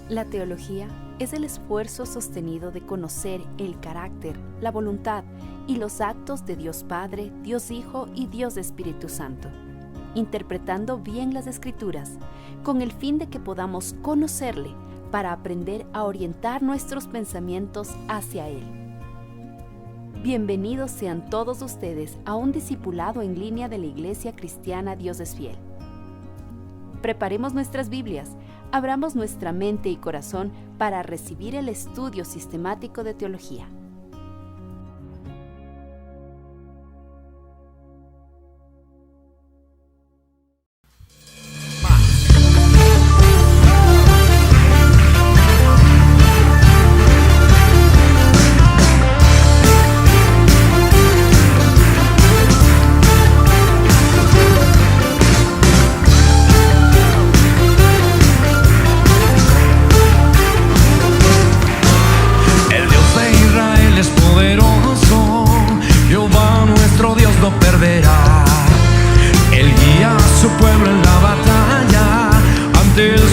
La teología es el esfuerzo sostenido de conocer el carácter, la voluntad y los actos de Dios Padre, Dios Hijo y Dios Espíritu Santo, interpretando bien las Escrituras, con el fin de que podamos conocerle para aprender a orientar nuestros pensamientos hacia Él. Bienvenidos sean todos ustedes a un discipulado en línea de la Iglesia Cristiana Dios es Fiel. Preparemos nuestras Biblias, abramos nuestra mente y corazón para recibir el estudio sistemático de teología.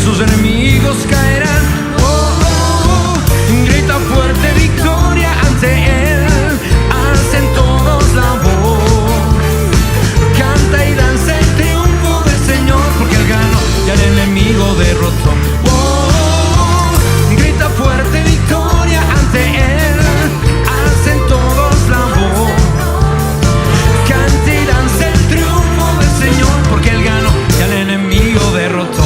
Sus enemigos caerán. Grita fuerte victoria ante él. Alcen todos la voz. Canta y danza el triunfo del Señor, porque él ganó y al enemigo derrotó. Grita fuerte victoria ante él. Alcen todos la voz. Canta y danza el triunfo del Señor, porque él ganó y al enemigo derrotó.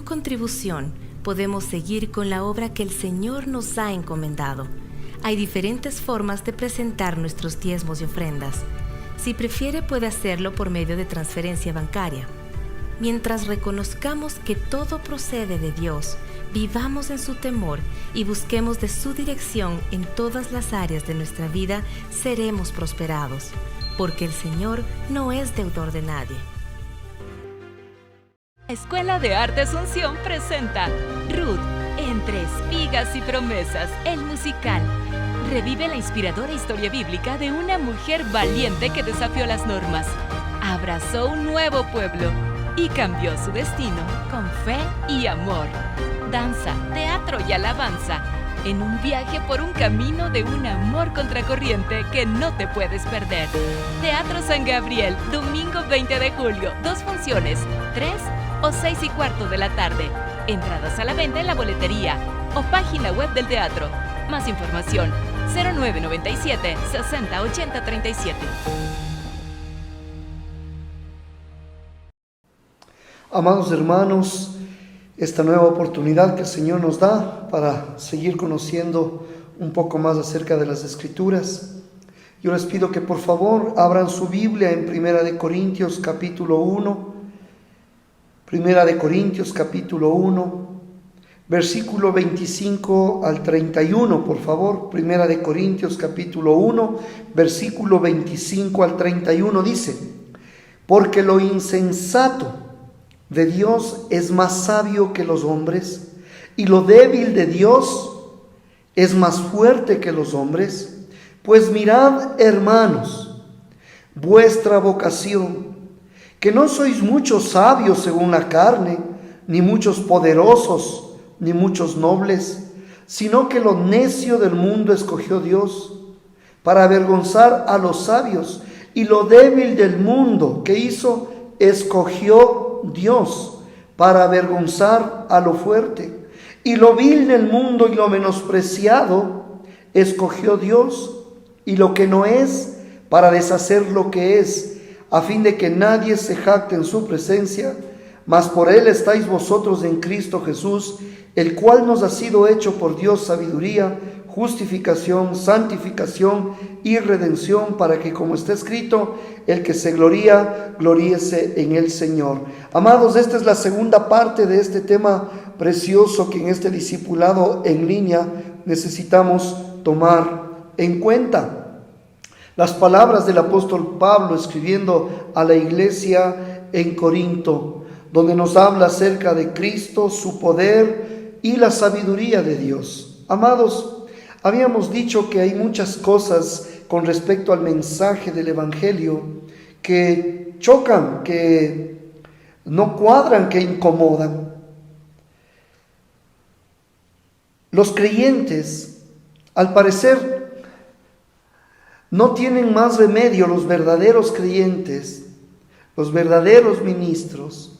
contribución podemos seguir con la obra que el Señor nos ha encomendado. Hay diferentes formas de presentar nuestros diezmos y ofrendas. Si prefiere, puede hacerlo por medio de transferencia bancaria. Mientras reconozcamos que todo procede de Dios, vivamos en su temor y busquemos de su dirección en todas las áreas de nuestra vida, seremos prosperados, porque el Señor no es deudor de nadie. Escuela de Arte Asunción presenta Ruth, entre espigas y promesas, el musical. Revive la inspiradora historia bíblica de una mujer valiente que desafió las normas, abrazó un nuevo pueblo y cambió su destino con fe y amor. Danza, teatro y alabanza, en un viaje por un camino de un amor contracorriente que no te puedes perder. Teatro San Gabriel, domingo 20 de julio, 2 funciones, 3 o 6:15 de la tarde. Entradas a la venta en la boletería o página web del teatro. Más información, 0997 60 80 37. Amados hermanos, esta nueva oportunidad que el Señor nos da para seguir conociendo un poco más acerca de las Escrituras. Yo les pido que por favor abran su Biblia en 1 Corintios capítulo 1. 1 Corintios capítulo 1, versículo 25 al 31, por favor. 1 Corintios capítulo 1, versículo 25 al 31 dice: porque lo insensato de Dios es más sabio que los hombres, y lo débil de Dios es más fuerte que los hombres. Pues mirad, hermanos, vuestra vocación, que no sois muchos sabios según la carne, ni muchos poderosos, ni muchos nobles, sino que lo necio del mundo escogió Dios, para avergonzar a los sabios, y lo débil del mundo, que hizo, escogió Dios, para avergonzar a lo fuerte. Y lo vil del mundo y lo menospreciado, escogió Dios, y lo que no es, para deshacer lo que es, a fin de que nadie se jacte en su presencia. Mas por él estáis vosotros en Cristo Jesús, el cual nos ha sido hecho por Dios sabiduría, justificación, santificación y redención, para que, como está escrito, el que se gloría, gloríese en el Señor. Amados, esta es la segunda parte de este tema precioso que en este discipulado en línea necesitamos tomar en cuenta. Las palabras del apóstol Pablo escribiendo a la iglesia en Corinto, donde nos habla acerca de Cristo, su poder y la sabiduría de Dios. Amados, habíamos dicho que hay muchas cosas con respecto al mensaje del Evangelio que chocan, que no cuadran, que incomodan. Los creyentes, al parecer, no tienen más remedio, los verdaderos creyentes, los verdaderos ministros,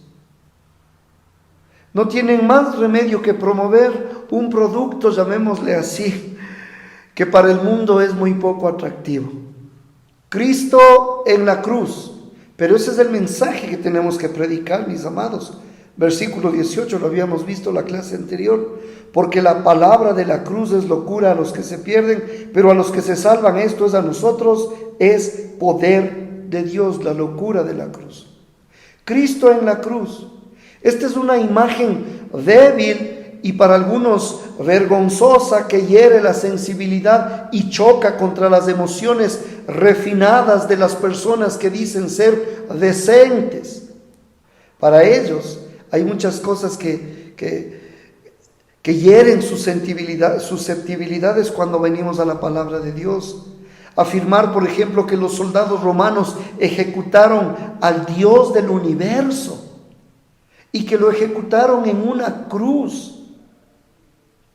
no tienen más remedio que promover un producto, llamémosle así, que para el mundo es muy poco atractivo. Cristo en la cruz. Pero ese es el mensaje que tenemos que predicar, mis amados. Versículo 18, lo habíamos visto en la clase anterior. Porque la palabra de la cruz es locura a los que se pierden, pero a los que se salvan, esto es a nosotros, es poder de Dios, la locura de la cruz. Cristo en la cruz. Esta es una imagen débil y para algunos vergonzosa, que hiere la sensibilidad y choca contra las emociones refinadas de las personas que dicen ser decentes. Para ellos hay muchas cosas que hieren sus susceptibilidades cuando venimos a la palabra de Dios. Afirmar, por ejemplo, que los soldados romanos ejecutaron al Dios del universo y que lo ejecutaron en una cruz,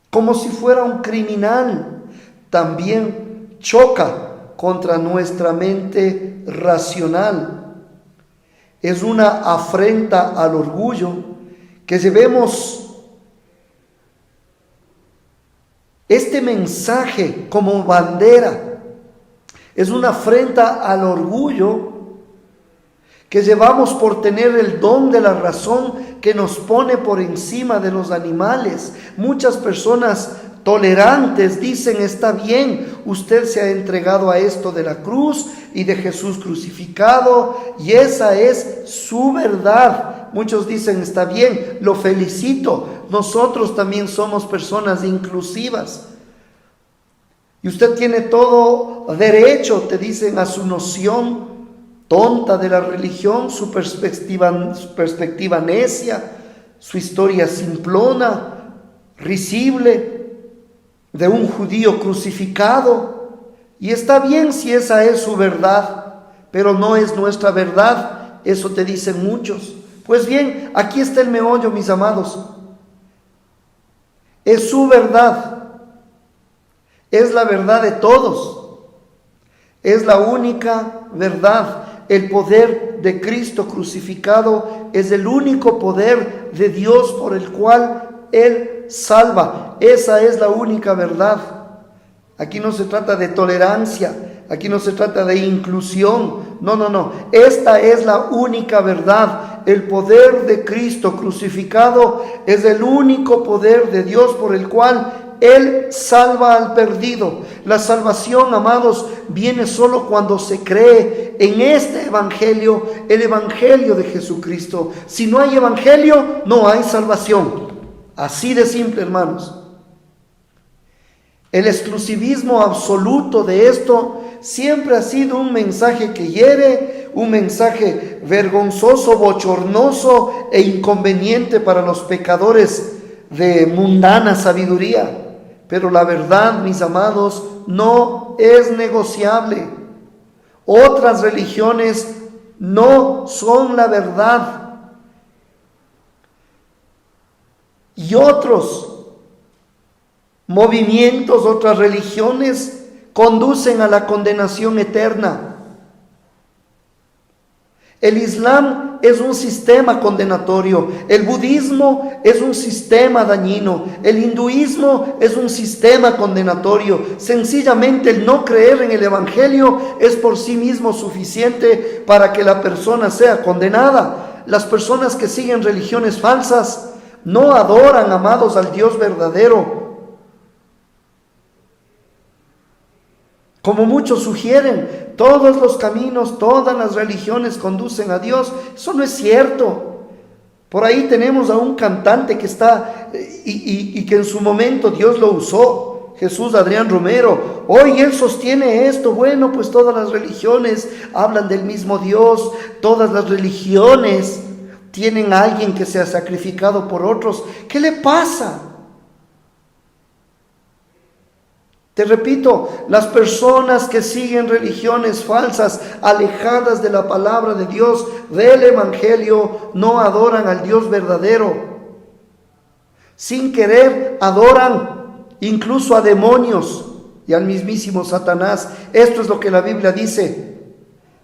como si fuera un criminal, también choca contra nuestra mente racional. Es una afrenta al orgullo que llevemos este mensaje como bandera. Es una afrenta al orgullo que llevamos por tener el don de la razón que nos pone por encima de los animales. Muchas personas tolerantes dicen: está bien, usted se ha entregado a esto de la cruz y de Jesús crucificado, y esa es su verdad. Muchos dicen: está bien, lo felicito. Nosotros también somos personas inclusivas. Y usted tiene todo derecho, te dicen, a su noción tonta de la religión, su perspectiva necia, su historia simplona, risible, de un judío crucificado. Y está bien si esa es su verdad, pero no es nuestra verdad. Eso te dicen muchos. Pues bien, aquí está el meollo, mis amados. Es su verdad. Es la verdad de todos. Es la única verdad. El poder de Cristo crucificado es el único poder de Dios por el cual Él salva. Esa es la única verdad. Aquí no se trata de tolerancia, aquí no se trata de inclusión. No. Esta es la única verdad. El poder de Cristo crucificado es el único poder de Dios por el cual Él salva al perdido. La salvación, amados, viene solo cuando se cree en este evangelio, el evangelio de Jesucristo. Si no hay evangelio, no hay salvación. Así de simple, hermanos. El exclusivismo absoluto de esto siempre ha sido un mensaje que hiere, un mensaje vergonzoso, bochornoso e inconveniente para los pecadores de mundana sabiduría. Pero la verdad, mis amados, no es negociable. Otras religiones no son la verdad. Y otros movimientos, otras religiones conducen a la condenación eterna. El Islam es un sistema condenatorio, el budismo es un sistema dañino, el hinduismo es un sistema condenatorio. Sencillamente el no creer en el evangelio es por sí mismo suficiente para que la persona sea condenada. Las personas que siguen religiones falsas no adoran, amados, al Dios verdadero, como muchos sugieren. Todos los caminos, todas las religiones conducen a Dios. Eso no es cierto. Por ahí tenemos a un cantante que está y que en su momento Dios lo usó, Jesús Adrián Romero. Hoy él sostiene esto. Bueno, pues todas las religiones hablan del mismo Dios. Todas las religiones tienen a alguien que se ha sacrificado por otros. ¿Qué le pasa? Te repito, las personas que siguen religiones falsas, alejadas de la palabra de Dios, del evangelio, no adoran al Dios verdadero. Sin querer adoran incluso a demonios y al mismísimo Satanás. Esto es lo que la Biblia dice.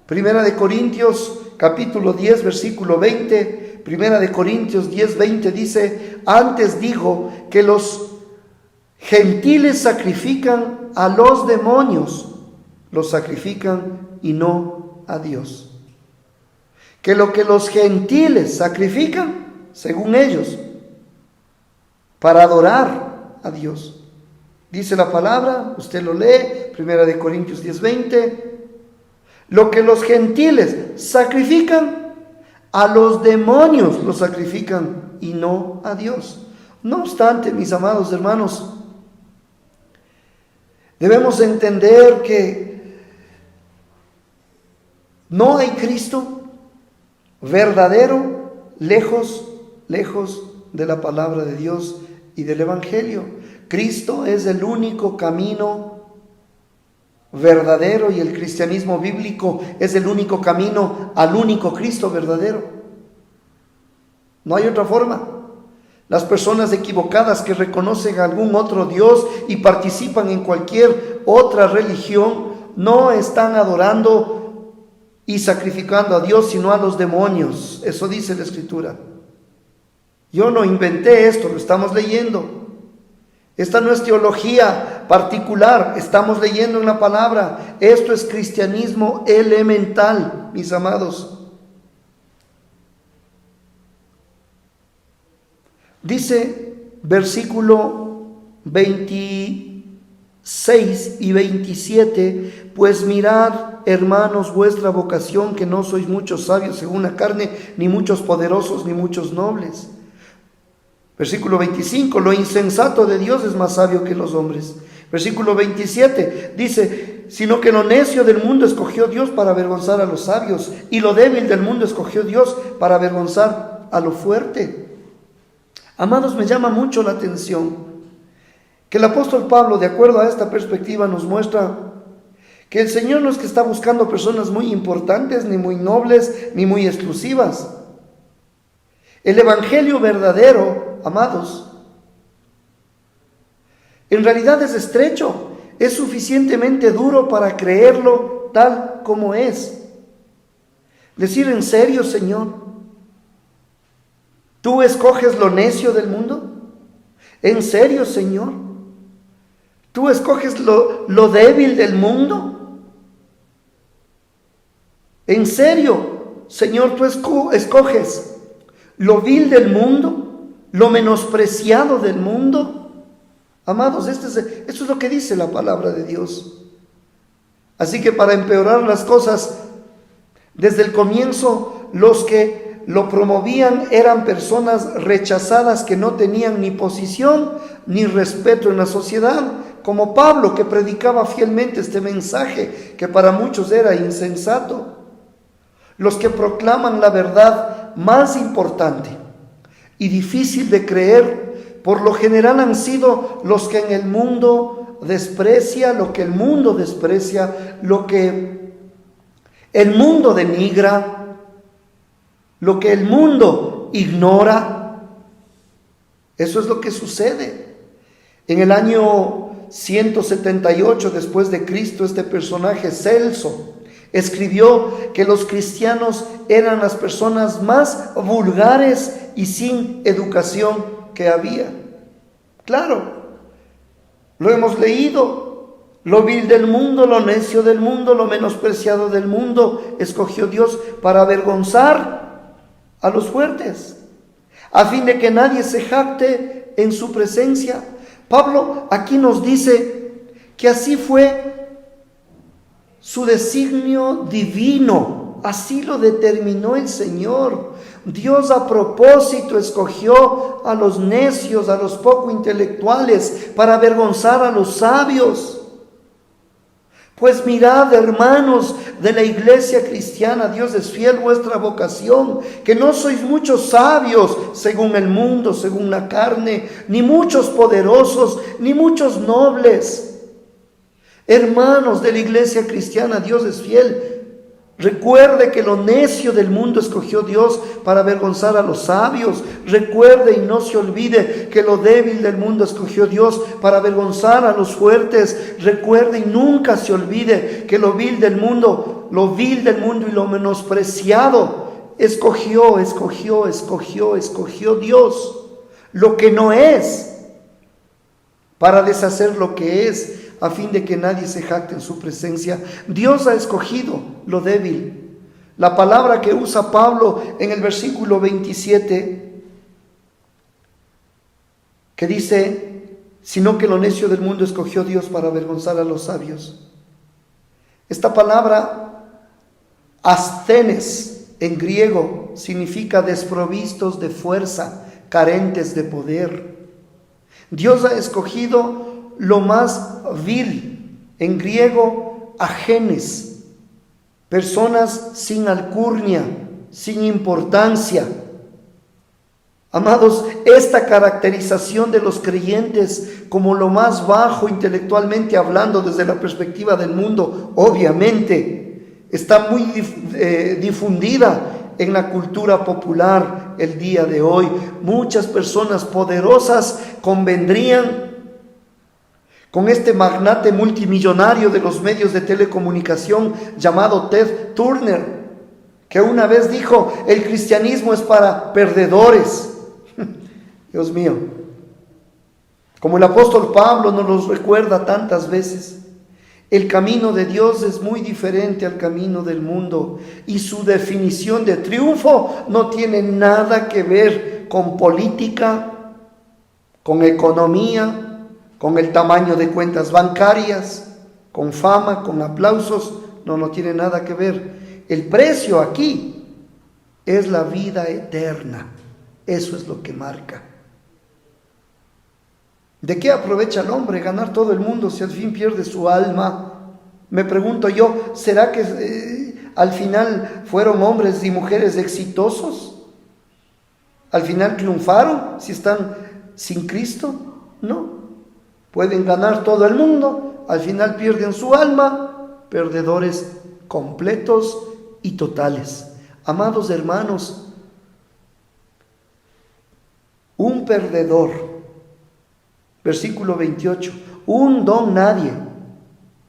Primera de Corintios, capítulo 10, versículo 20. Primera de Corintios 10, 20 dice: antes digo que los gentiles sacrifican a los demonios, los sacrifican y no a Dios. Que lo que los gentiles sacrifican, según ellos, para adorar a Dios. Dice la palabra, usted lo lee, 1 Corintios 10:20, lo que los gentiles sacrifican, a los demonios los sacrifican y no a Dios. No obstante, mis amados hermanos, debemos entender que no hay Cristo verdadero lejos de la palabra de Dios y del evangelio. Cristo es el único camino verdadero y el cristianismo bíblico es el único camino al único Cristo verdadero. No hay otra forma. Las personas equivocadas que reconocen a algún otro Dios y participan en cualquier otra religión no están adorando y sacrificando a Dios, sino a los demonios. Eso dice la Escritura. Yo no inventé esto, lo estamos leyendo. Esta no es teología particular, estamos leyendo en la palabra. Esto es cristianismo elemental, mis amados. Dice versículo 26 y 27, pues mirad, hermanos, vuestra vocación, que no sois muchos sabios según la carne, ni muchos poderosos, ni muchos nobles. Versículo 25, lo insensato de Dios es más sabio que los hombres. Versículo 27 dice, sino que lo necio del mundo escogió Dios para avergonzar a los sabios, y lo débil del mundo escogió Dios para avergonzar a lo fuerte. Amados, me llama mucho la atención que el apóstol Pablo, de acuerdo a esta perspectiva, nos muestra que el Señor no es que está buscando personas muy importantes, ni muy nobles, ni muy exclusivas. El evangelio verdadero, amados, en realidad es estrecho, es suficientemente duro para creerlo tal como es. Decir, ¿en serio, Señor? ¿Tú escoges lo necio del mundo? ¿En serio, Señor? ¿Tú escoges lo débil del mundo? ¿En serio, Señor, tú escoges lo vil del mundo, lo menospreciado del mundo? Amados, esto es lo que dice la palabra de Dios. Así que para empeorar las cosas, desde el comienzo, los que lo promovían eran personas rechazadas que no tenían ni posición ni respeto en la sociedad, como Pablo, que predicaba fielmente este mensaje que para muchos era insensato. Los que proclaman la verdad más importante y difícil de creer, por lo general han sido los que en el mundo desprecia, lo que el mundo desprecia, lo que el mundo denigra, lo que el mundo ignora. Eso es lo que sucede. En el año 178 después de Cristo, este personaje Celso escribió que los cristianos eran las personas más vulgares y sin educación que había. Claro, lo hemos leído. Lo vil del mundo, lo necio del mundo, lo menospreciado del mundo, escogió Dios para avergonzar a los fuertes, a fin de que nadie se jacte en su presencia. Pablo aquí nos dice que así fue su designio divino, así lo determinó el Señor. Dios a propósito escogió a los necios, a los poco intelectuales, para avergonzar a los sabios. Pues mirad, hermanos de la iglesia cristiana, Dios es fiel vuestra vocación, que no sois muchos sabios según el mundo, según la carne, ni muchos poderosos, ni muchos nobles. Hermanos de la iglesia cristiana, Dios es fiel. Recuerde que lo necio del mundo escogió Dios para avergonzar a los sabios. Recuerde y no se olvide que lo débil del mundo escogió Dios para avergonzar a los fuertes. Recuerde y nunca se olvide que lo vil del mundo y lo menospreciado escogió Dios. Lo que no es, para deshacer lo que es, a fin de que nadie se jacte en su presencia. Dios ha escogido lo débil. La palabra que usa Pablo en el versículo 27, que dice, sino que lo necio del mundo escogió Dios para avergonzar a los sabios. Esta palabra, asthenes, en griego, significa desprovistos de fuerza, carentes de poder. Dios ha escogido lo más vil, en griego, ajenes, personas sin alcurnia, sin importancia. Amados, esta caracterización de los creyentes como lo más bajo intelectualmente hablando desde la perspectiva del mundo, obviamente, está muy difundida en la cultura popular el día de hoy. Muchas personas poderosas convendrían con este magnate multimillonario de los medios de telecomunicación llamado Ted Turner, que una vez dijo, el cristianismo es para perdedores. Dios mío, como el apóstol Pablo nos los recuerda tantas veces, el camino de Dios es muy diferente al camino del mundo, y su definición de triunfo no tiene nada que ver con política, con economía, con el tamaño de cuentas bancarias, con fama, con aplausos. No tiene nada que ver. El precio aquí es la vida eterna. Eso es lo que marca. ¿De qué aprovecha el hombre ganar todo el mundo si al fin pierde su alma? Me pregunto yo, ¿será que al final fueron hombres y mujeres exitosos? ¿Al final triunfaron si están sin Cristo? No. Pueden ganar todo el mundo, al final pierden su alma, perdedores completos y totales. Amados hermanos, un perdedor, versículo 28, un don nadie,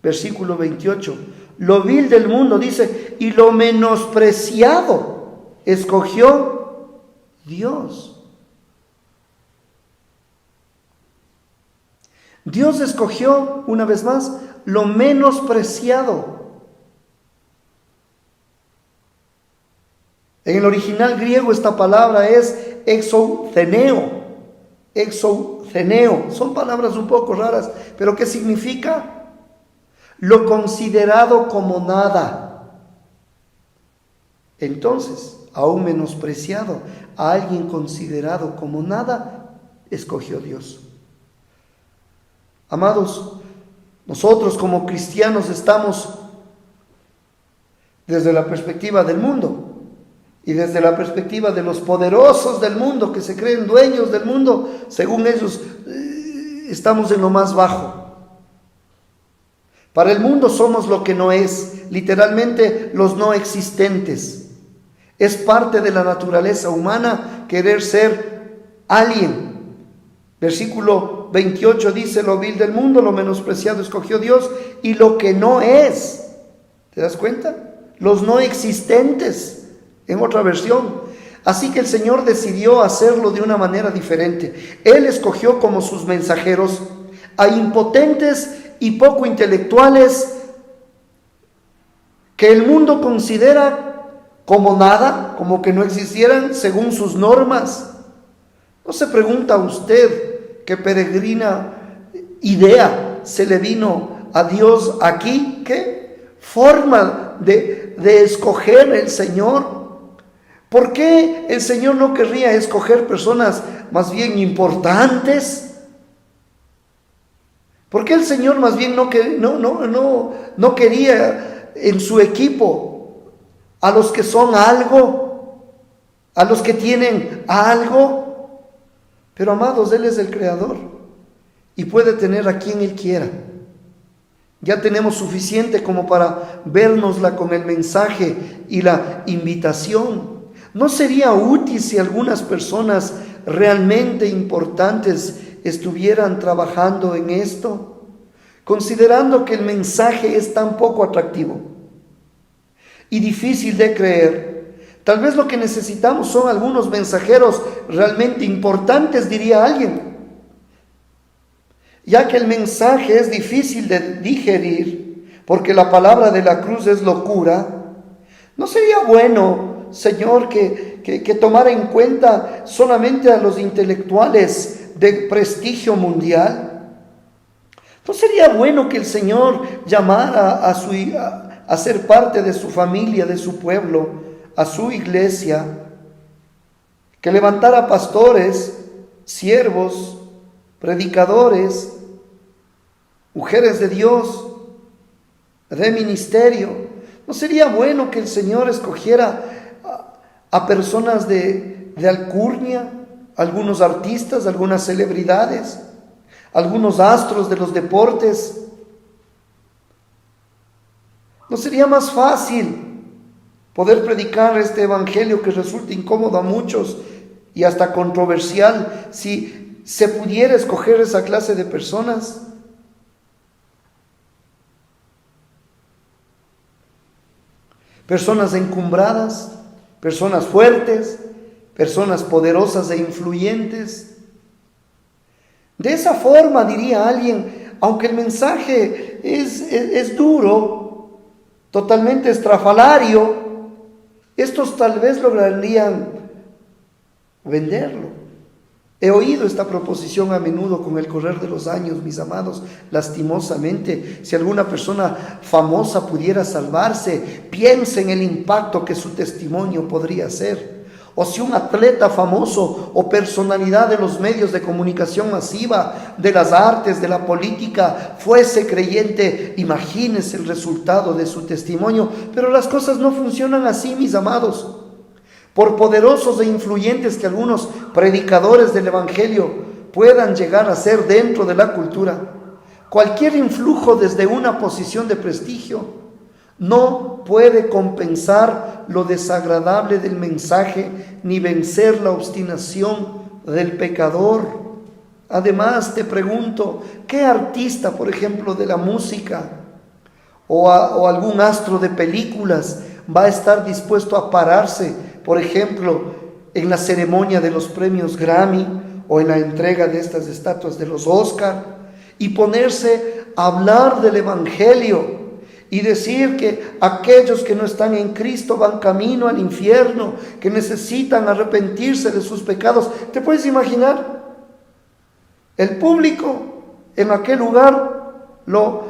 versículo 28, lo vil del mundo, dice, y lo menospreciado escogió Dios. Dios escogió, una vez más, lo menospreciado. En el original griego esta palabra es exouceneo. Exouceneo. Son palabras un poco raras, pero ¿qué significa? Lo considerado como nada. Entonces, a un menospreciado, a alguien considerado como nada, escogió Dios. Amados, nosotros como cristianos estamos desde la perspectiva del mundo y desde la perspectiva de los poderosos del mundo que se creen dueños del mundo. Según ellos, estamos en lo más bajo. Para el mundo somos lo que no es, literalmente los no existentes. Es parte de la naturaleza humana querer ser alguien. Versículo 28 dice, lo vil del mundo, lo menospreciado escogió Dios, y lo que no es. ¿Te das cuenta? Los no existentes, en otra versión. Así que el Señor decidió hacerlo de una manera diferente. Él escogió como sus mensajeros a impotentes y poco intelectuales que el mundo considera como nada, como que no existieran según sus normas. ¿No se pregunta usted qué peregrina idea se le vino a Dios aquí? ¿Qué forma de escoger el Señor? ¿Por qué el Señor no querría escoger personas más bien importantes? ¿Por qué el Señor más bien no quería en su equipo a los que son algo, a los que tienen algo? Pero amados, Él es el Creador y puede tener a quien Él quiera. Ya tenemos suficiente como para vernosla con el mensaje y la invitación. ¿No sería útil si algunas personas realmente importantes estuvieran trabajando en esto? Considerando que el mensaje es tan poco atractivo y difícil de creer, tal vez lo que necesitamos son algunos mensajeros realmente importantes, diría alguien. Ya que el mensaje es difícil de digerir, porque la palabra de la cruz es locura, ¿no sería bueno, Señor, que tomara en cuenta solamente a los intelectuales de prestigio mundial? ¿No sería bueno que el Señor llamara a ser parte de su familia, de su pueblo, a su iglesia, que levantara pastores, siervos, predicadores, mujeres de Dios, de ministerio? ¿No sería bueno que el Señor escogiera a personas de alcurnia, algunos artistas, algunas celebridades, algunos astros de los deportes? ¿No sería más fácil poder predicar este evangelio que resulta incómodo a muchos y hasta controversial si se pudiera escoger esa clase de personas? Personas encumbradas, personas fuertes, personas poderosas e influyentes. De esa forma, diría alguien, aunque el mensaje es duro, totalmente estrafalario, estos tal vez lograrían venderlo. He oído esta proposición a menudo con el correr de los años, mis amados, lastimosamente. Si alguna persona famosa pudiera salvarse, piense en el impacto que su testimonio podría ser. O si un atleta famoso o personalidad de los medios de comunicación masiva, de las artes, de la política, fuese creyente, imagínese el resultado de su testimonio. Pero las cosas no funcionan así, mis amados. Por poderosos e influyentes que algunos predicadores del Evangelio puedan llegar a ser dentro de la cultura, cualquier influjo desde una posición de prestigio no puede compensar lo desagradable del mensaje ni vencer la obstinación del pecador. Además, te pregunto, ¿qué artista, por ejemplo, de la música o algún astro de películas va a estar dispuesto a pararse, por ejemplo, en la ceremonia de los premios Grammy o en la entrega de estas estatuas de los Oscar y ponerse a hablar del Evangelio y decir que aquellos que no están en Cristo van camino al infierno, que necesitan arrepentirse de sus pecados? ¿Te puedes imaginar? El público en aquel lugar lo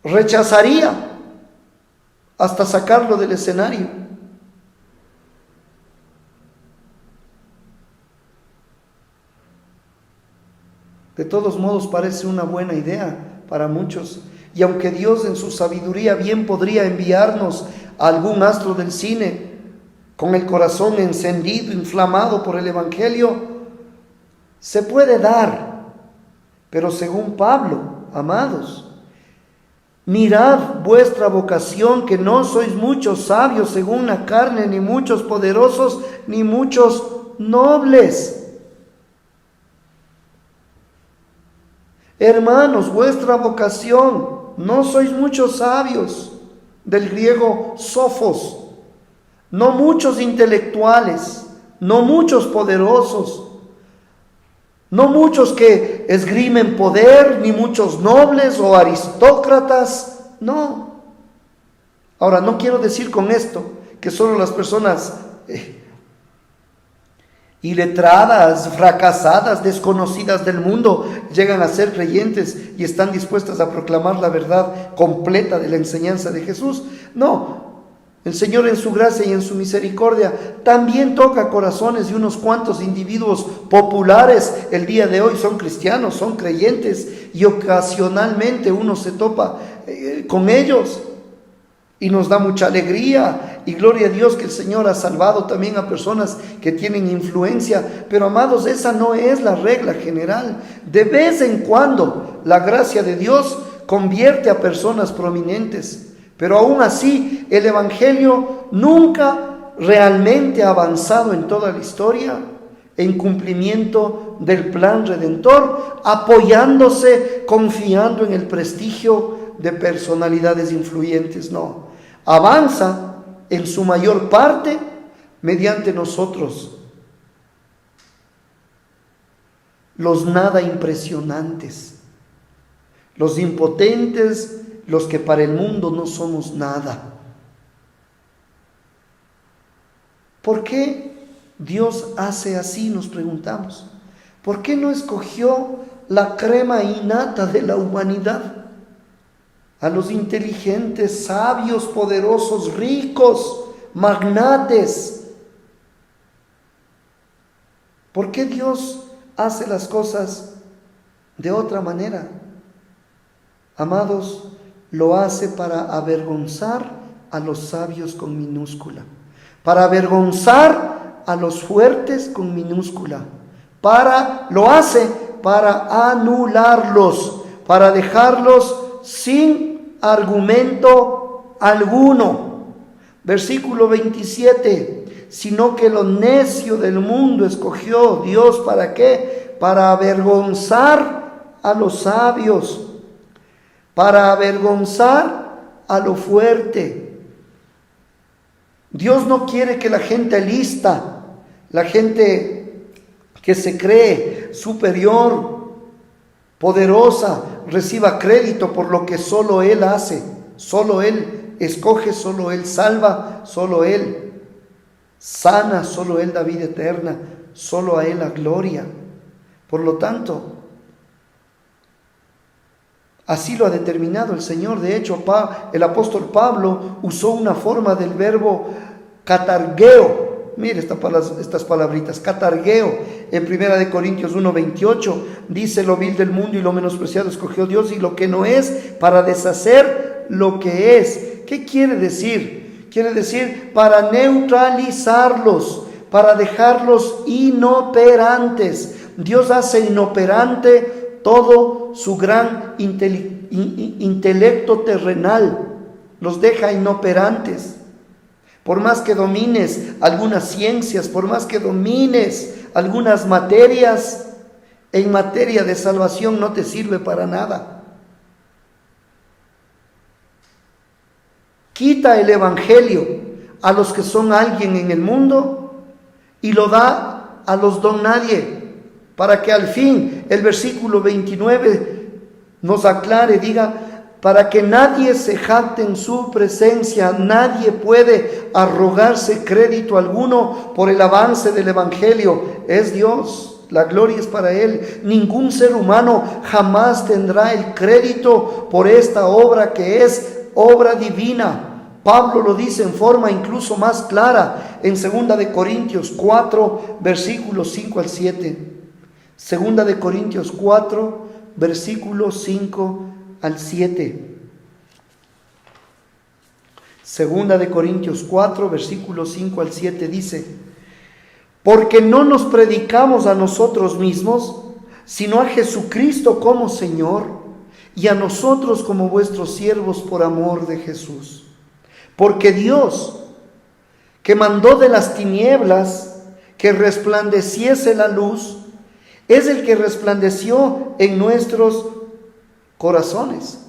rechazaría hasta sacarlo del escenario. De todos modos, parece una buena idea para muchos, y aunque Dios en su sabiduría bien podría enviarnos a algún astro del cine con el corazón encendido, inflamado por el Evangelio, se puede dar. Pero según Pablo, amados, mirad vuestra vocación, que no sois muchos sabios según la carne, ni muchos poderosos, ni muchos nobles. Hermanos, vuestra vocación, no sois muchos sabios, del griego sofos, no muchos intelectuales, no muchos poderosos, no muchos que esgrimen poder, ni muchos nobles o aristócratas, no. Ahora, no quiero decir con esto que solo las personas iletradas, fracasadas, desconocidas del mundo llegan a ser creyentes y están dispuestas a proclamar la verdad completa de la enseñanza de Jesús. No. El Señor en su gracia y en su misericordia también toca corazones de unos cuantos individuos populares. El día de hoy son cristianos, son creyentes, y ocasionalmente uno se topa con ellos y nos da mucha alegría y gloria a Dios que el Señor ha salvado también a personas que tienen influencia. Pero amados, esa no es la regla general. De vez en cuando la gracia de Dios convierte a personas prominentes. Pero aún así, el Evangelio nunca realmente ha avanzado en toda la historia en cumplimiento del plan redentor, apoyándose, confiando en el prestigio de personalidades influyentes. No, avanza en su mayor parte mediante nosotros, los nada impresionantes, los impotentes, los que para el mundo no somos nada. ¿Por qué Dios hace así? Nos preguntamos. ¿Por qué no escogió la crema innata de la humanidad? A los inteligentes, sabios, poderosos, ricos, magnates. ¿Por qué Dios hace las cosas de otra manera? Amados, lo hace para avergonzar a los sabios con minúscula, para avergonzar a los fuertes con minúscula, lo hace para anularlos, para dejarlos sin argumento alguno. Versículo 27, sino que lo necio del mundo escogió Dios, ¿para qué? Para avergonzar a los sabios, para avergonzar a lo fuerte. Dios no quiere que la gente lista, la gente que se cree superior, poderosa, reciba crédito por lo que solo Él hace, solo Él escoge, solo Él salva, solo Él sana, solo Él da vida eterna, solo a Él la gloria. Por lo tanto, así lo ha determinado el Señor. De hecho, el apóstol Pablo usó una forma del verbo catargeo. Mire estas palabritas, catargeo. En 1 Corintios 1:28 dice: lo vil del mundo y lo menospreciado escogió Dios, y lo que no es, para deshacer lo que es. ¿Qué quiere decir? Quiere decir para neutralizarlos, para dejarlos inoperantes. Dios hace inoperante todo su gran intelecto terrenal, los deja inoperantes. Por más que domines algunas ciencias, por más que domines algunas materias, en materia de salvación no te sirve para nada. Quita el evangelio a los que son alguien en el mundo y lo da a los don nadie, para que al fin el versículo 29 nos aclare, diga: para que nadie se jacte en su presencia, nadie puede arrogarse crédito alguno por el avance del evangelio. Es Dios, la gloria es para Él. Ningún ser humano jamás tendrá el crédito por esta obra que es obra divina. Pablo lo dice en forma incluso más clara en 2 Corintios 4, versículos 5 al 7. 2 Corintios 4, versículos 5 al 7. 2 Corintios 4, versículos 5 al 7 dice: porque no nos predicamos a nosotros mismos, sino a Jesucristo como Señor, y a nosotros como vuestros siervos por amor de Jesús. Porque Dios, que mandó de las tinieblas que resplandeciese la luz, es el que resplandeció en nuestros corazones,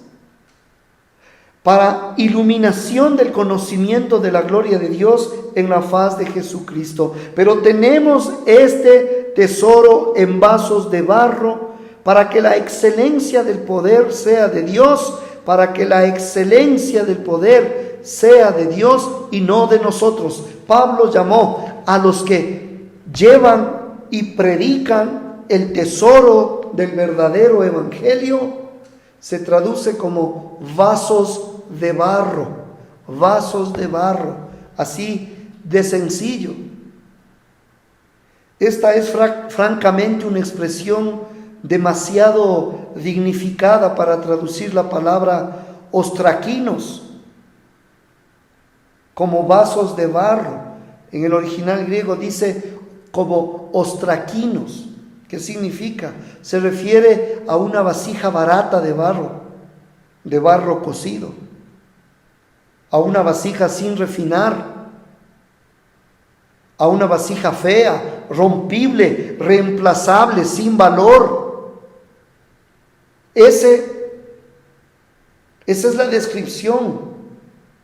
para iluminación del conocimiento de la gloria de Dios en la faz de Jesucristo. Pero tenemos este tesoro en vasos de barro, para que la excelencia del poder sea de Dios, para que la excelencia del poder sea de Dios y no de nosotros. Pablo llamó a los que llevan y predican el tesoro del verdadero evangelio, se traduce como vasos de barro, así de sencillo. Esta es francamente una expresión demasiado dignificada para traducir la palabra ostraquinos como vasos de barro. En el original griego dice como ostraquinos. ¿Qué significa? Se refiere a una vasija barata de barro cocido, a una vasija sin refinar, a una vasija fea, rompible, reemplazable, sin valor. Esa es la descripción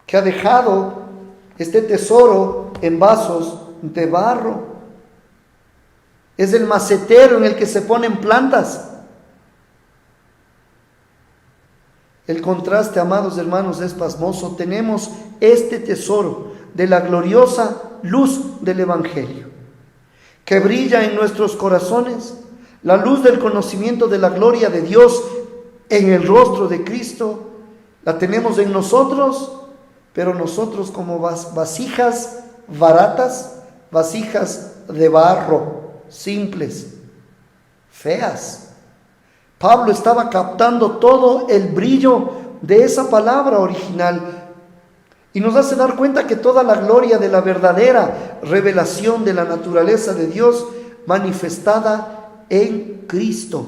que ha dejado este tesoro en vasos de barro. Es el macetero en el que se ponen plantas. El contraste, amados hermanos, es pasmoso. Tenemos este tesoro de la gloriosa luz del evangelio que brilla en nuestros corazones, la luz del conocimiento de la gloria de Dios en el rostro de Cristo. La tenemos en nosotros, pero nosotros como vasijas baratas, vasijas de barro, simples, feas. Pablo estaba captando todo el brillo de esa palabra original y nos hace dar cuenta que toda la gloria de la verdadera revelación de la naturaleza de Dios manifestada en Cristo.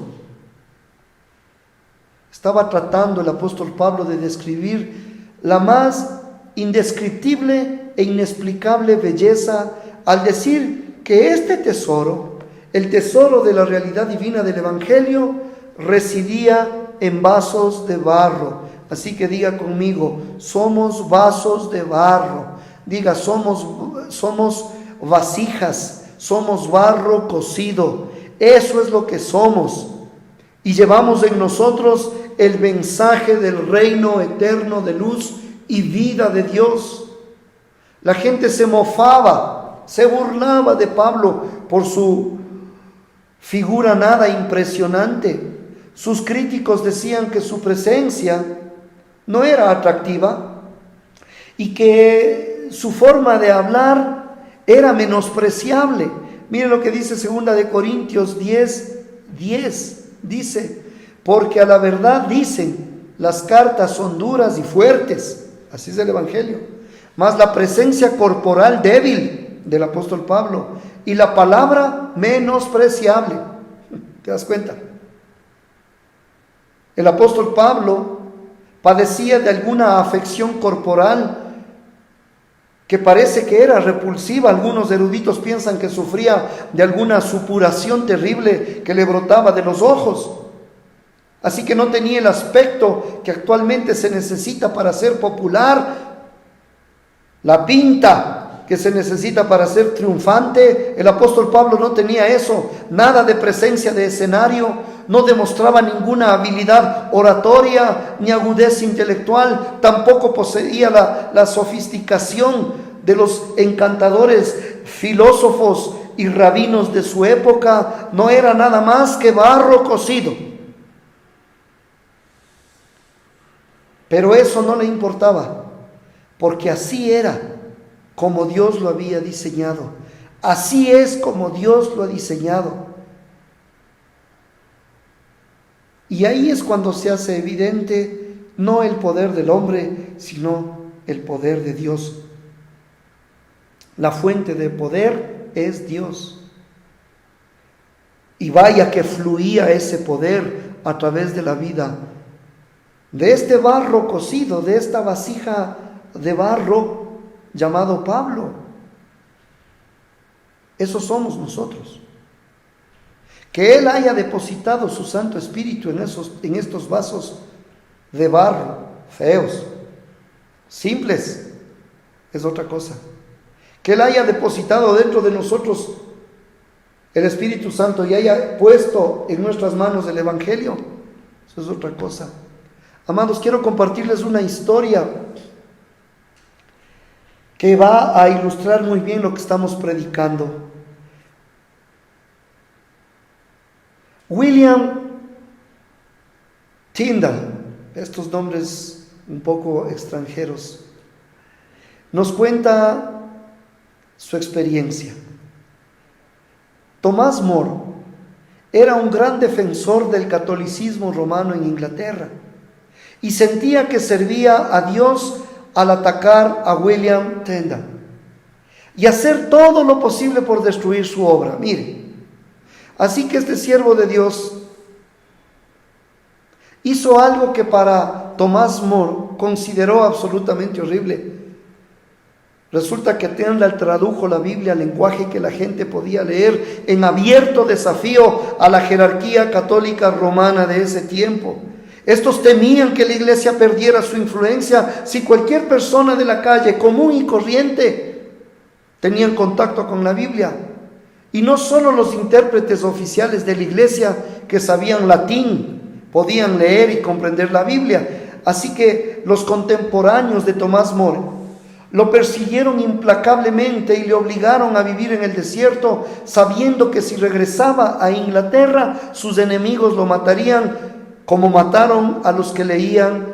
Estaba tratando el apóstol Pablo de describir la más indescriptible e inexplicable belleza al decir que este tesoro, el tesoro de la realidad divina del evangelio, residía en vasos de barro. Así que diga conmigo: somos vasos de barro. Diga: somos vasijas, somos barro cocido. Eso es lo que somos. Y llevamos en nosotros el mensaje del reino eterno de luz y vida de Dios. La gente se mofaba se burlaba de Pablo por su figura nada impresionante. Sus críticos decían que su presencia no era atractiva y que su forma de hablar era menospreciable. Miren lo que dice 2 de Corintios 10:10. Dice, porque a la verdad dicen, las cartas son duras y fuertes. Así es el Evangelio. Mas la presencia corporal débil del apóstol Pablo y la palabra menospreciable. ¿Te das cuenta? El apóstol Pablo padecía de alguna afección corporal que parece que era repulsiva. Algunos eruditos piensan que sufría de alguna supuración terrible que le brotaba de los ojos. Así que no tenía el aspecto que actualmente se necesita para ser popular, la pinta que se necesita para ser triunfante. El apóstol Pablo no tenía eso, nada de presencia de escenario, no demostraba ninguna habilidad oratoria ni agudeza intelectual, tampoco poseía la sofisticación de los encantadores filósofos y rabinos de su época. No era nada más que barro cocido. Pero eso no le importaba, porque así era como Dios lo había diseñado. Así es como Dios lo ha diseñado. Y ahí es cuando se hace evidente no el poder del hombre, sino el poder de Dios. La fuente de poder es Dios. Y vaya que fluía ese poder a través de la vida de este barro cocido, de esta vasija de barro llamado Pablo. Esos somos nosotros. Que Él haya depositado su Santo Espíritu en estos vasos de barro, feos, simples, es otra cosa. Que Él haya depositado dentro de nosotros el Espíritu Santo y haya puesto en nuestras manos el Evangelio, eso es otra cosa. Amados, quiero compartirles una historia que va a ilustrar muy bien lo que estamos predicando. William Tyndale, estos nombres un poco extranjeros, nos cuenta su experiencia. Tomás More era un gran defensor del catolicismo romano en Inglaterra y sentía que servía a Dios al atacar a William Tyndale y hacer todo lo posible por destruir su obra. Mire, así que este siervo de Dios hizo algo que para Tomás More consideró absolutamente horrible. Resulta que Tyndale tradujo la Biblia al lenguaje que la gente podía leer, en abierto desafío a la jerarquía católica romana de ese tiempo. Estos temían que la iglesia perdiera su influencia si cualquier persona de la calle, común y corriente, tenían contacto con la Biblia. Y no solo los intérpretes oficiales de la iglesia que sabían latín podían leer y comprender la Biblia. Así que los contemporáneos de Tomás More lo persiguieron implacablemente y le obligaron a vivir en el desierto, sabiendo que si regresaba a Inglaterra, sus enemigos lo matarían, como mataron a los que leían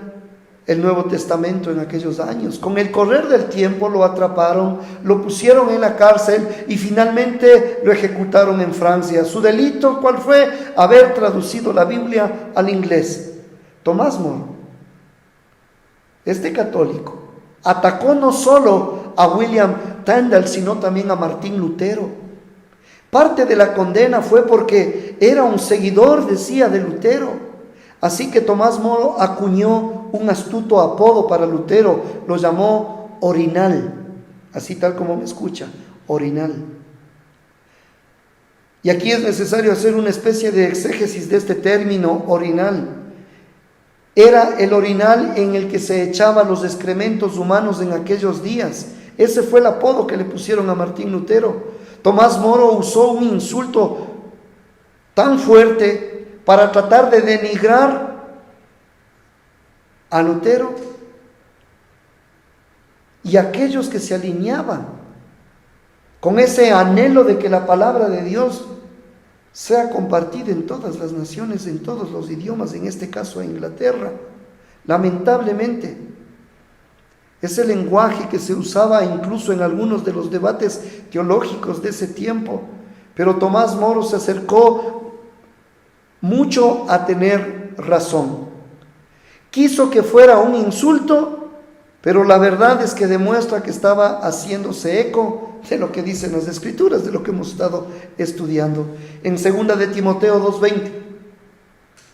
el Nuevo Testamento en aquellos años. Con el correr del tiempo lo atraparon, lo pusieron en la cárcel y finalmente lo ejecutaron en Francia. Su delito, ¿cuál fue? Haber traducido la Biblia al inglés. Tomás More, este católico, atacó no solo a William Tyndale, sino también a Martín Lutero. Parte de la condena fue porque era un seguidor, decía, de Lutero. Así que Tomás More acuñó un astuto apodo para Lutero, lo llamó Orinal, así tal como me escucha, Orinal. Y aquí es necesario hacer una especie de exégesis de este término, orinal. Era el orinal en el que se echaban los excrementos humanos en aquellos días. Ese fue el apodo que le pusieron a Martín Lutero. Tomás More usó un insulto tan fuerte para tratar de denigrar a Lutero y a aquellos que se alineaban con ese anhelo de que la palabra de Dios sea compartida en todas las naciones, en todos los idiomas, en este caso en Inglaterra. Lamentablemente, ese lenguaje que se usaba incluso en algunos de los debates teológicos de ese tiempo, pero Tomás Moro se acercó mucho a tener razón. Quiso que fuera un insulto, pero la verdad es que demuestra que estaba haciéndose eco de lo que dicen las Escrituras, de lo que hemos estado estudiando. En 2 de Timoteo 2:20,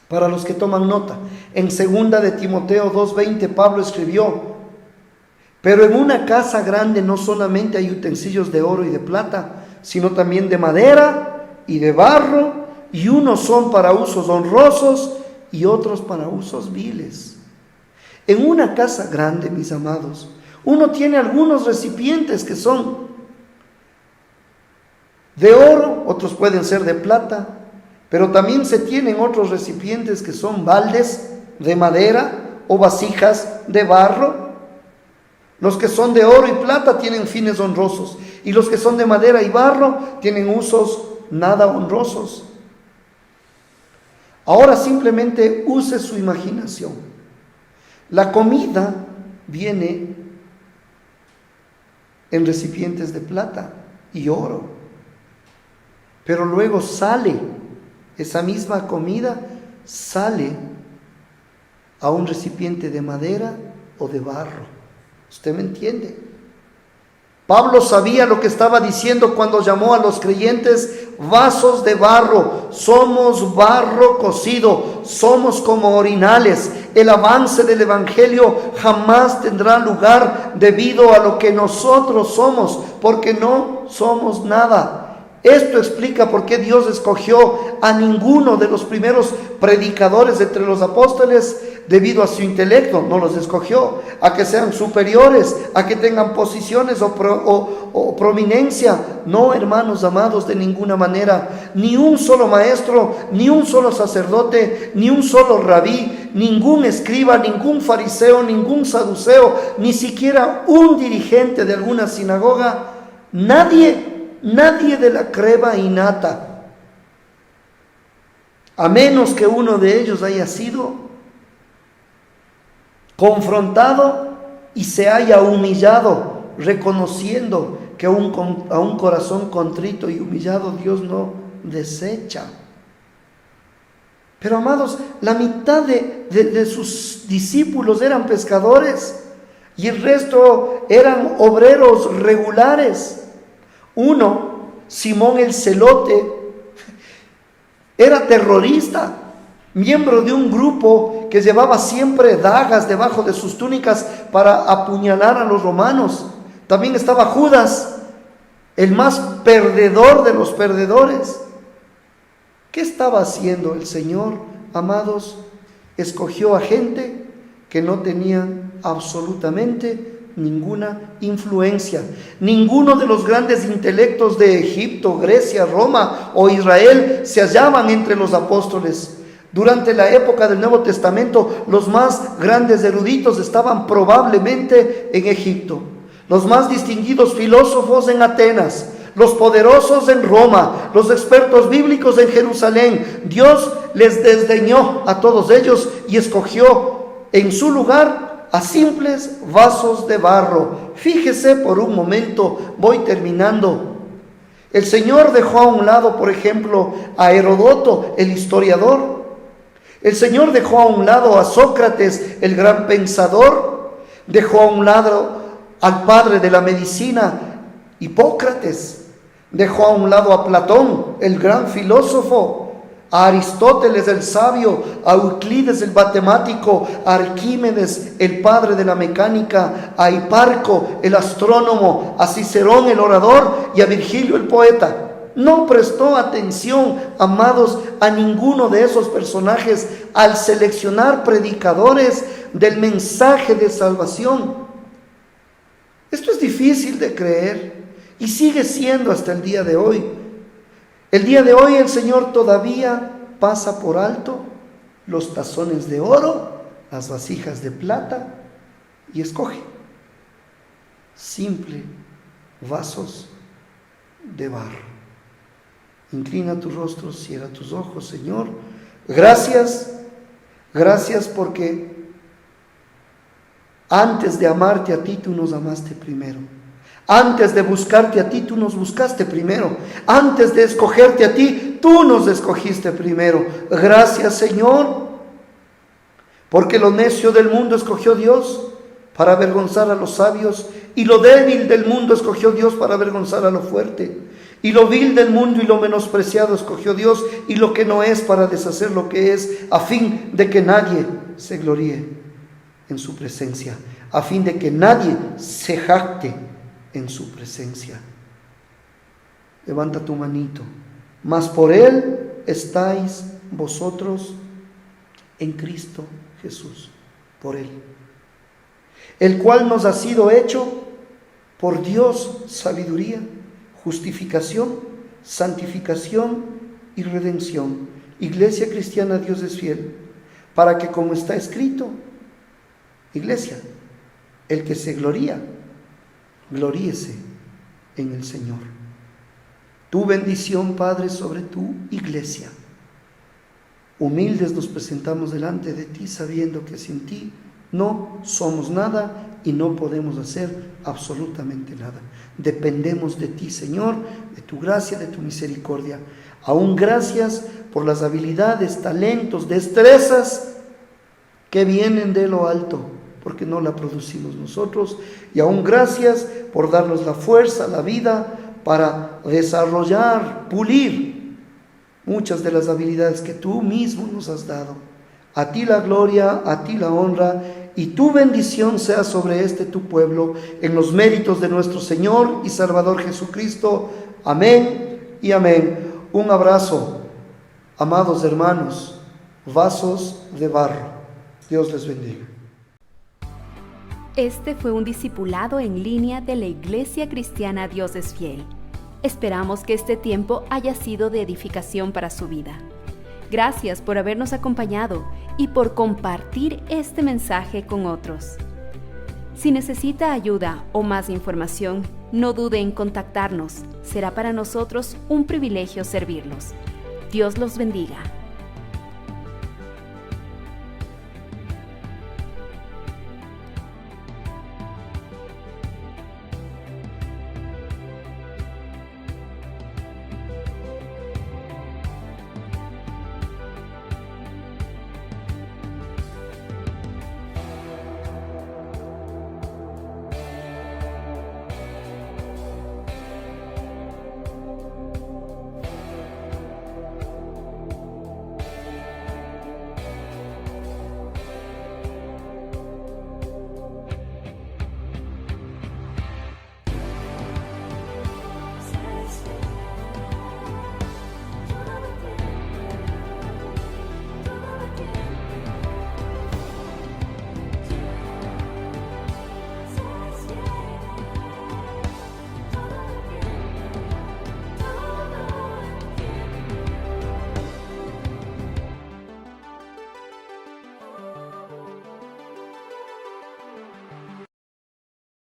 para los que toman nota, en 2 de Timoteo 2:20 Pablo escribió: pero en una casa grande no solamente hay utensilios de oro y de plata, sino también de madera y de barro, y unos son para usos honrosos y otros para usos viles. En una casa grande, mis amados, uno tiene algunos recipientes que son de oro, otros pueden ser de plata, pero también se tienen otros recipientes que son baldes de madera o vasijas de barro. Los que son de oro y plata tienen fines honrosos, y los que son de madera y barro tienen usos nada honrosos. Ahora simplemente use su imaginación. La comida viene en recipientes de plata y oro, pero luego esa misma comida sale a un recipiente de madera o de barro. ¿Usted me entiende? Pablo sabía lo que estaba diciendo cuando llamó a los creyentes vasos de barro. Somos barro cocido, somos como orinales. El avance del evangelio jamás tendrá lugar debido a lo que nosotros somos, porque no somos nada. Esto explica por qué Dios escogió a ninguno de los primeros predicadores entre los apóstoles debido a su intelecto. No los escogió a que sean superiores, a que tengan posiciones o prominencia. No, hermanos amados, de ninguna manera. Ni un solo maestro, ni un solo sacerdote, ni un solo rabí, ningún escriba, ningún fariseo, ningún saduceo, ni siquiera un dirigente de alguna sinagoga. Nadie de la creba innata, a menos que uno de ellos haya sido confrontado y se haya humillado, reconociendo que a un corazón contrito y humillado Dios no desecha. Pero amados, la mitad de sus discípulos eran pescadores y el resto eran obreros regulares. Uno, Simón el Celote, era terrorista, miembro de un grupo que llevaba siempre dagas debajo de sus túnicas para apuñalar a los romanos. También estaba Judas, el más perdedor de los perdedores. ¿Qué estaba haciendo el Señor, amados? Escogió a gente que no tenían absolutamente ninguna influencia. Ninguno de los grandes intelectos de Egipto, Grecia, Roma o Israel se hallaban entre los apóstoles. Durante la época del Nuevo Testamento, los más grandes eruditos estaban probablemente en Egipto, los más distinguidos filósofos en Atenas, los poderosos en Roma, los expertos bíblicos en Jerusalén. Dios les desdeñó a todos ellos y escogió en su lugar a simples vasos de barro. Fíjese por un momento, voy terminando. El Señor dejó a un lado, por ejemplo, a Heródoto, el historiador. El Señor dejó a un lado a Sócrates, el gran pensador. Dejó a un lado al padre de la medicina, Hipócrates. Dejó a un lado a Platón, el gran filósofo, a Aristóteles el sabio, a Euclides el matemático, a Arquímedes el padre de la mecánica, a Hiparco el astrónomo, a Cicerón el orador y a Virgilio el poeta. No prestó atención, amados, a ninguno de esos personajes al seleccionar predicadores del mensaje de salvación. Esto es difícil de creer y sigue siendo hasta el día de hoy. El día de hoy el Señor todavía pasa por alto los tazones de oro, las vasijas de plata y escoge simple vasos de barro. Inclina tu rostro, cierra tus ojos, Señor. Gracias porque antes de amarte a ti, tú nos amaste primero. Antes de buscarte a ti, tú nos buscaste primero. Antes de escogerte a ti, tú nos escogiste primero. Gracias, Señor, porque lo necio del mundo escogió Dios para avergonzar a los sabios, y lo débil del mundo escogió Dios para avergonzar a lo fuerte, y lo vil del mundo y lo menospreciado escogió Dios, y lo que no es para deshacer lo que es, a fin de que nadie se gloríe en su presencia, a fin de que nadie se jacte en su presencia. Levanta tu manito. Mas por Él estáis vosotros en Cristo Jesús, por Él, el cual nos ha sido hecho por Dios sabiduría, justificación, santificación y redención. Iglesia cristiana, Dios es fiel, para que, como está escrito, iglesia, el que se gloría, gloríese en el Señor. Tu bendición, Padre, sobre tu iglesia. Humildes nos presentamos delante de ti, sabiendo que sin ti no somos nada y no podemos hacer absolutamente nada. Dependemos de ti, Señor, de tu gracia, de tu misericordia. Aún gracias por las habilidades, talentos, destrezas que vienen de lo alto, porque no la producimos nosotros. Y aún gracias por darnos la fuerza, la vida para desarrollar, pulir muchas de las habilidades que tú mismo nos has dado. A ti la gloria, a ti la honra, y tu bendición sea sobre este tu pueblo, en los méritos de nuestro Señor y Salvador Jesucristo. Amén y amén. Un abrazo, amados hermanos, vasos de barro. Dios les bendiga. Este fue un discipulado en línea de la Iglesia Cristiana Dios es Fiel. Esperamos que este tiempo haya sido de edificación para su vida. Gracias por habernos acompañado y por compartir este mensaje con otros. Si necesita ayuda o más información, no dude en contactarnos. Será para nosotros un privilegio servirlos. Dios los bendiga.